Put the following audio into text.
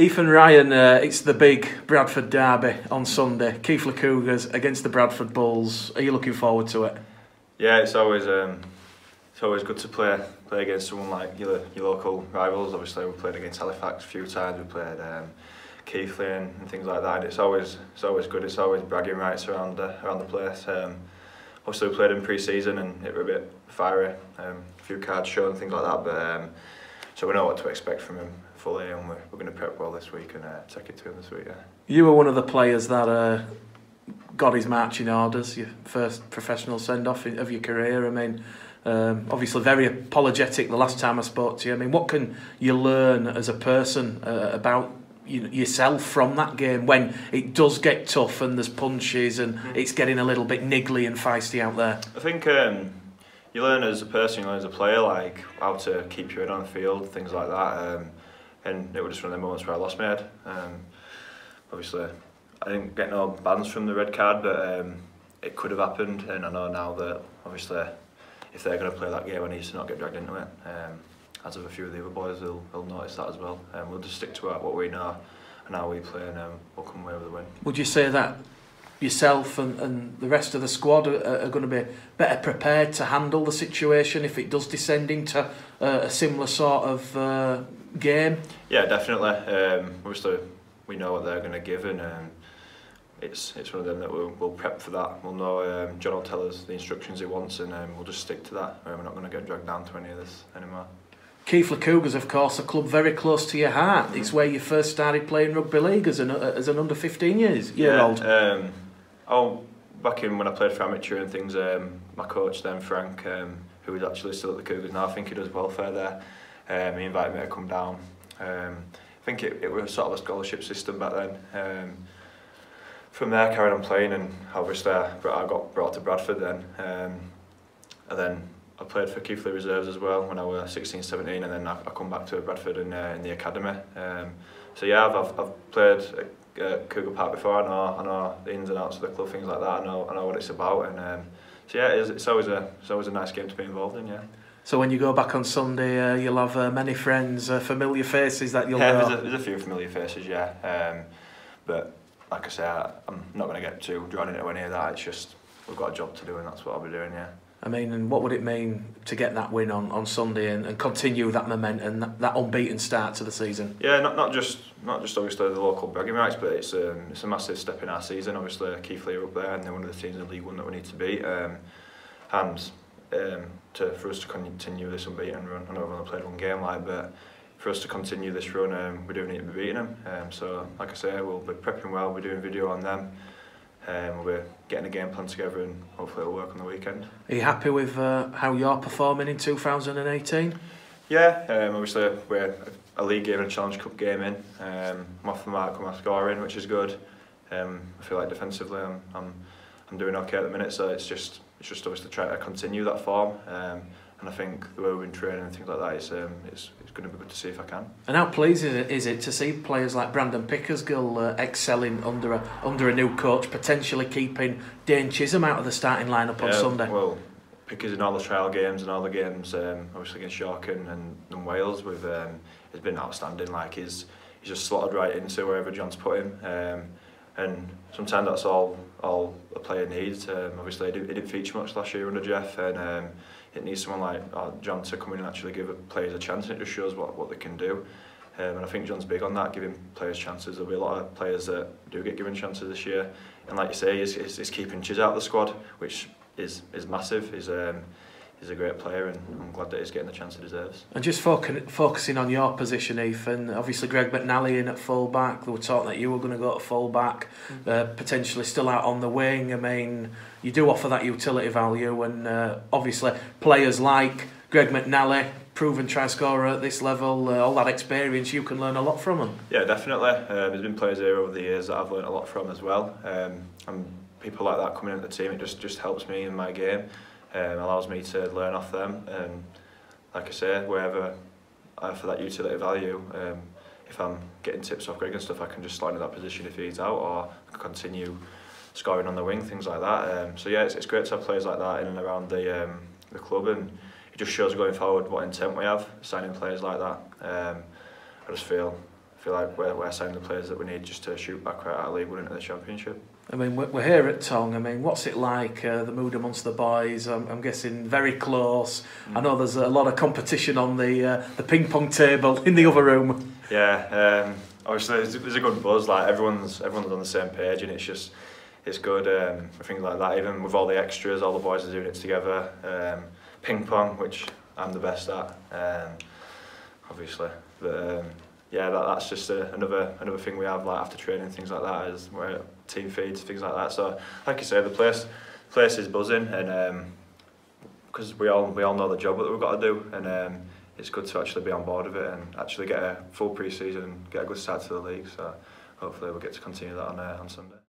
Ethan Ryan, it's the big Bradford derby on Sunday. Keighley Cougars against the Bradford Bulls. Are you looking forward to it? Yeah, it's always good to play against someone like your local rivals. Obviously, we've played against Halifax a few times. We've played Keighley and things like that. And it's always good. It's always bragging rights around the place. Obviously, we played in pre-season and it was a bit fiery. A few cards shown and things like that. But so we know what to expect from him fully, and we're going to prep well this week and take it to him this week. Yeah. You were one of the players that got his marching orders, your first professional send-off of your career. I mean, obviously very apologetic the last time I spoke to you. I mean, what can you learn as a person about yourself from that game when it does get tough and there's punches and it's getting a little bit niggly and feisty out there? I think you learn as a person, you learn as a player, like how to keep your head on the field, things like that. And it was just one of the moments where I lost my head. Obviously, I didn't get no bans from the red card, but it could have happened, and I know now that obviously if they're going to play that game, I need to not get dragged into it. As of a few of the other boys, they'll notice that as well. We'll just stick to what we know and how we play, and we'll come away with the win. Would you say that yourself and the rest of the squad are going to be better prepared to handle the situation if it does descend into a similar sort of game? Yeah, definitely. Obviously, we know what they're going to give, and it's one of them that we'll prep for that. We'll know John will tell us the instructions he wants, and we'll just stick to that. We're not going to get dragged down to any of this anymore. Keighley Cougars, of course, a club very close to your heart. It's where you first started playing rugby league as an under 15-year-old. Back in when I played for amateur and things, my coach then, Frank, who is actually still at the Cougars now, I think he does welfare there. He invited me to come down. I think it was sort of a scholarship system back then. From there, carried on playing, and obviously I got brought to Bradford then. And then I played for Keighley Reserves as well when I was 16, 17, and then I come back to Bradford in the academy. So yeah, I've played Cougar Park before. I know the ins and outs of the club, things like that. I know what it's about, and so yeah, it's always a nice game to be involved in. Yeah. So when you go back on Sunday, you'll have many friends, familiar faces that you'll know? Yeah, there's a few familiar faces, yeah. But like I say, I'm not going to get too drawn into any of that. It's just we've got a job to do, and that's what I'll be doing, yeah. I mean, and what would it mean to get that win on Sunday and continue that momentum, that unbeaten start to the season? Yeah, not just obviously the local bragging rights, but it's a massive step in our season. Obviously, Keighley are up there, and they're one of the teams in League One that we need to beat. For us to continue this unbeaten run, I know we've only played one game, but for us to continue this run, we do need to be beating them. So, like I say, we'll be prepping well. We're doing video on them. We're getting a game plan together, and hopefully it'll work on the weekend. Are you happy with how you're performing in 2018? Yeah, obviously we're a league game and a Challenge Cup game in. I'm off the mark with my scoring, which is good. I feel like defensively I'm doing okay at the minute, so it's just obviously trying to continue that form. And I think the way we've been training and things like that, it's going to be good to see if I can. And how pleasing is it to see players like Brandon Pickersgill excelling under a new coach, potentially keeping Dane Chisholm out of the starting lineup on Sunday? Well, Pickers in all the trial games and all the games, obviously against York and Wales, it's been outstanding. Like he's just slotted right into wherever John's put him, and sometimes that's all a player needs. Obviously, he didn't feature much last year under Jeff, and it needs someone like John to come in and actually give players a chance, and it just shows what they can do. And I think John's big on that, giving players chances. There'll be a lot of players that do get given chances this year, and like you say, he's keeping Chiz out of the squad, which is massive. He's a great player, and I'm glad that he's getting the chance he deserves. And just focusing on your position, Ethan, obviously Greg McNally in at full-back. There were talk that you were going to go to full-back, potentially still out on the wing. I mean, you do offer that utility value, and obviously players like Greg McNally, proven try scorer at this level, all that experience, you can learn a lot from them. Yeah, definitely. There's been players here over the years that I've learned a lot from as well. And people like that coming into the team, it just helps me in my game. Allows me to learn off them, and like I say, wherever I offer that utility value, if I'm getting tips off Greg and stuff, I can just slide into that position if he's out, or I can continue scoring on the wing, things like that. So yeah, it's great to have players like that in and around the club, and it just shows going forward what intent we have, signing players like that. I just feel feel like we're signing the players that we need just to shoot back right out of League One into the Championship. I mean, we're here at Tong. I mean, what's it like, the mood amongst the boys? I'm guessing very close. I know there's a lot of competition on the ping pong table in the other room. Yeah, obviously there's a good buzz. Like everyone's on the same page, and it's good. I think like that, even with all the extras, all the boys are doing it together. Ping pong, which I'm the best at, obviously. But yeah, that's just another thing we have like after training, things like that, is where team feeds, things like that. So like you say, the place is buzzing, and because we all know the job that we've got to do, and it's good to actually be on board of it and actually get a full pre-season and get a good start to the league. So hopefully we'll get to continue that on Sunday.